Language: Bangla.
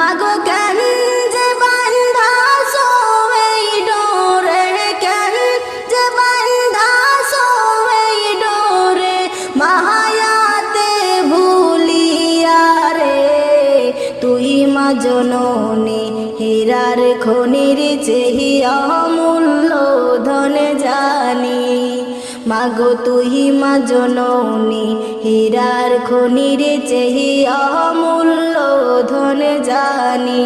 মাগো কেন যে বান্ধা সোই ডোরে, কেন যে বান্ধা সোই ডোরে, মায়াতে ভুলিয়া রে। তুই মা জননী হীরার খনির চেহিয়া মূল্য ধন জানি। মাগো তুই মা জননী হীরার খনির চেহিয়া মূল্য ধন জানি।